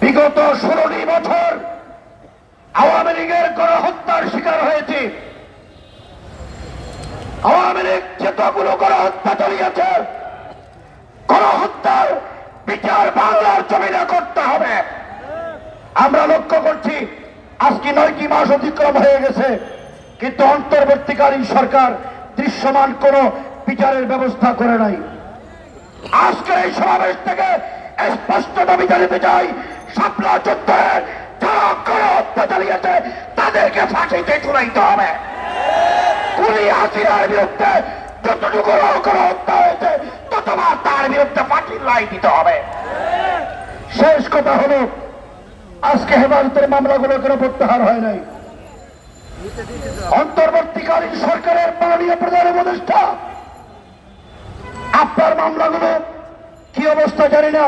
বিগত 16টি বছর আওয়ামী লীগের গণহত্যার শিকার হয়েছে। আওয়ামী লীগ যতগুলো গণহত্যা চালিয়েছে, গণহত্যার বিচার বাংলার জমিনে করতে হবে। আমরা লক্ষ্য করছি আজকে 9টি মাস অতিক্রম হয়ে গেছে, কিন্তু অন্তর্বর্তীকালীন সরকার দৃশ্যমান কোন বিচারের ব্যবস্থা করে নাই। আজকে এই সমাবেশ থেকে স্পষ্ট দাবি জানাতে চাই, শাপলা চত্বরে যারা গণহত্যা চালিয়েছে তাদেরকে ফাঁসিতে ঝুলাইতে হবে। কুলি হাসিনার বিরুদ্ধে যতটুকু গণহত্যা হয়েছে ততবার তার বিরুদ্ধে ফাঁসির রায় দিতে হবে। শেষ কথা হলো, আজকে হেফাজতের মামলাগুলো কেন প্রত্যাহার হয় নাই? অন্তর্বর্তীকালীন সরকারের মাননীয় প্রধান উপদেষ্টা, আপনার মামলাগুলো কি অবস্থা জানি না,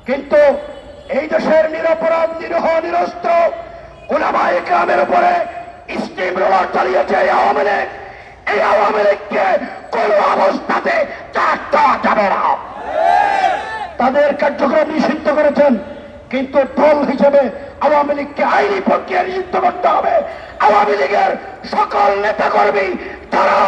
কিন্তু এই দেশের নিরপরাধ নিরীহ নিরস্ত্র উলামায়ে কেরামের উপরে স্টিম রোলার চালিয়েছে এই আওয়ামী লীগ। এই আওয়ামী লীগকে কোন অবস্থাতে চাটতে যাবে না। তাদের কার্যক্রম নিষিদ্ধ করেছেন, কিন্তু দল হিসেবে আওয়ামী লীগকে আইনি প্রক্রিয়া নিষিদ্ধ করতে হবে। আওয়ামী লীগের সকল নেতা কর্মী যারা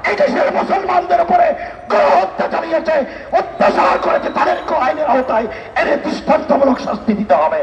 এই দেশের মুসলমানদের উপরে গণহত্যা চালিয়েছে, অত্যাচার করেছে, তাদেরকে আইনের আওতায় এনে দৃষ্টান্তমূলক শাস্তি দিতে হবে।